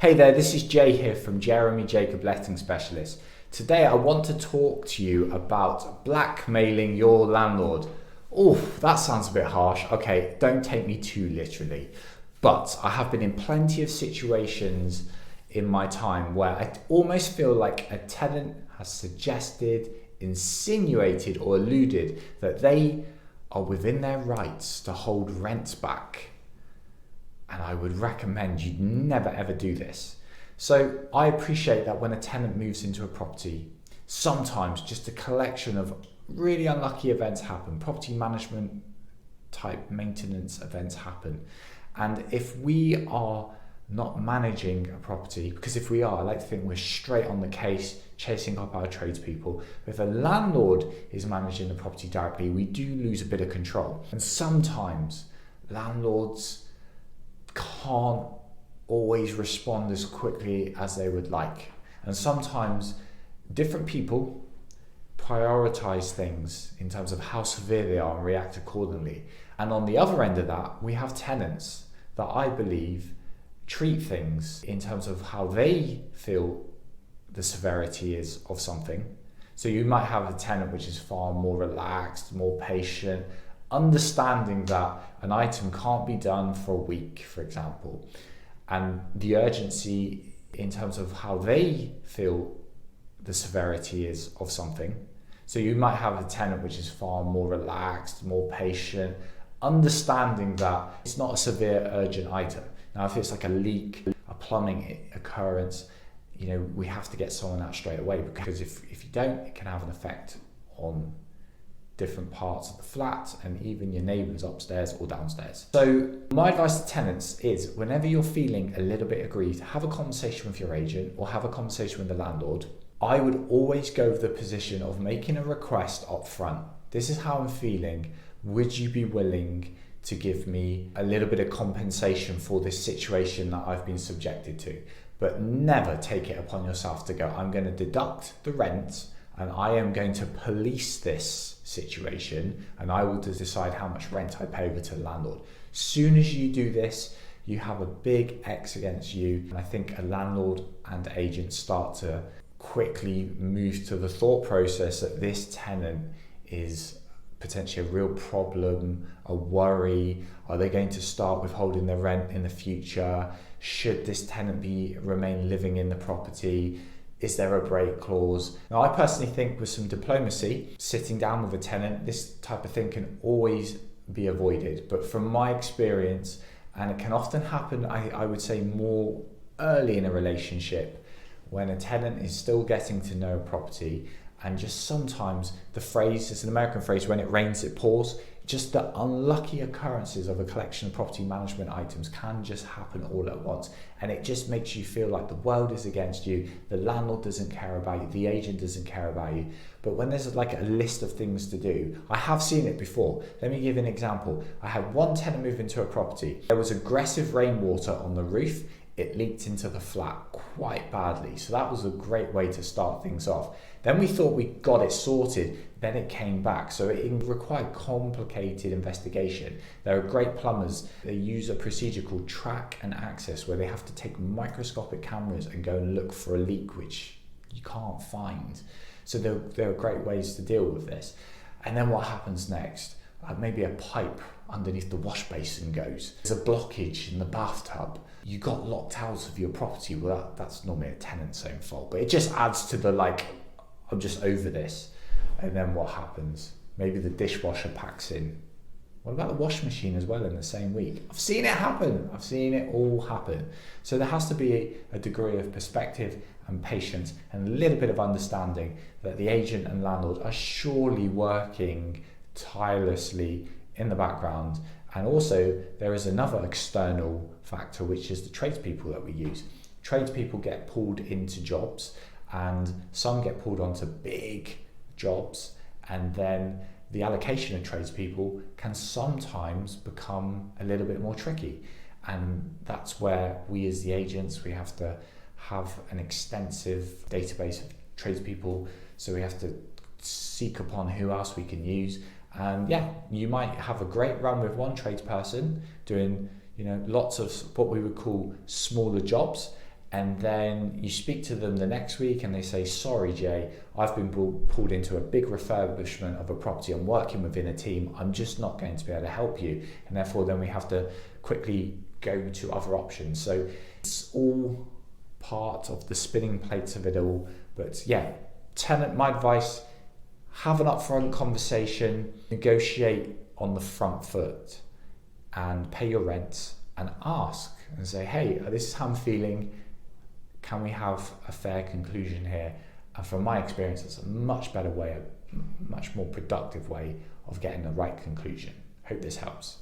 Hey there, this is Jay here from Jeremy Jacob Letting Specialist. Today I want to talk to you about blackmailing your landlord. Oof, that sounds a bit harsh. Okay, don't take me too literally. But I have been in plenty of situations in my time where I almost feel like a tenant has suggested, insinuated or alluded that they are within their rights to hold rent back. And I would recommend you never ever do this. So I appreciate that when a tenant moves into a property, sometimes just a collection of really unlucky events happen. Property management type maintenance events happen. And if we are not managing a property, because if we are, I like to think we're straight on the case, chasing up our tradespeople. But if a landlord is managing the property directly, we do lose a bit of control. And sometimes landlords can't always respond as quickly as they would like. And sometimes different people prioritize things in terms of how severe they are and react accordingly. And on the other end of that, we have tenants that I believe treat things in terms of how they feel the severity is of something. So you might have a tenant which is far more relaxed, more patient, understanding that an item can't be done for a week, for example, and the urgency in terms of how they feel the severity is of something. So you might have a tenant which is far more relaxed, more patient, understanding that it's not a severe urgent item. Now, if it's like a leak, a plumbing occurrence, we have to get someone out straight away, because if you don't, it can have an effect on different parts of the flat and even your neighbours upstairs or downstairs. So my advice to tenants is, whenever you're feeling a little bit aggrieved, have a conversation with your agent or have a conversation with the landlord. I would always go with the position of making a request up front. This is how I'm feeling. Would you be willing to give me a little bit of compensation for this situation that I've been subjected to? But never take it upon yourself to go, I'm going to deduct the rent and I am going to police this situation and I will decide how much rent I pay over to the landlord. Soon as you do this, you have a big X against you. And I think a landlord and agent start to quickly move to the thought process that this tenant is potentially a real problem, a worry. Are they going to start withholding their rent in the future? Should this tenant remain living in the property? Is there a break clause? Now, I personally think with some diplomacy, sitting down with a tenant, this type of thing can always be avoided. But from my experience, and it can often happen, I would say more early in a relationship, when a tenant is still getting to know a property, and just sometimes the phrase, it's an American phrase, when it rains, it pours. Just the unlucky occurrences of a collection of property management items can just happen all at once. And it just makes you feel like the world is against you. The landlord doesn't care about you. The agent doesn't care about you. But when there's like a list of things to do, I have seen it before. Let me give an example. I had one tenant move into a property. There was aggressive rainwater on the roof. It leaked into the flat quite badly. So that was a great way to start things off. Then we thought we got it sorted, then it came back. So it required complicated investigation. There are great plumbers. They use a procedure called track and access, where they have to take microscopic cameras and go and look for a leak which you can't find. So there are great ways to deal with this. And then what happens next? Maybe a pipe underneath the wash basin goes. There's a blockage in the bathtub. You got locked out of your property. Well, that's normally a tenant's own fault, but it just adds to the I'm just over this. And then what happens? Maybe the dishwasher packs in. What about the washing machine as well in the same week? I've seen it happen. I've seen it all happen. So there has to be a degree of perspective and patience and a little bit of understanding that the agent and landlord are surely working tirelessly in the background. And also there is another external factor, which is the tradespeople that we use. Tradespeople get pulled into jobs, and some get pulled onto big jobs, and then the allocation of tradespeople can sometimes become a little bit more tricky. And that's where we as the agents, we have to have an extensive database of tradespeople. So we have to seek upon who else we can use. And yeah, you might have a great run with one tradesperson doing lots of what we would call smaller jobs, and then you speak to them the next week and they say, sorry Jay, I've been pulled into a big refurbishment of a property, I'm working within a team, I'm just not going to be able to help you, and therefore then we have to quickly go to other options. So it's all part of the spinning plates of it all. But yeah, tenant, my advice, have an upfront conversation, negotiate on the front foot and pay your rent, and ask and say, hey, this is how I'm feeling, can we have a fair conclusion here? And from my experience, it's a much better way, a much more productive way of getting the right conclusion. Hope this helps.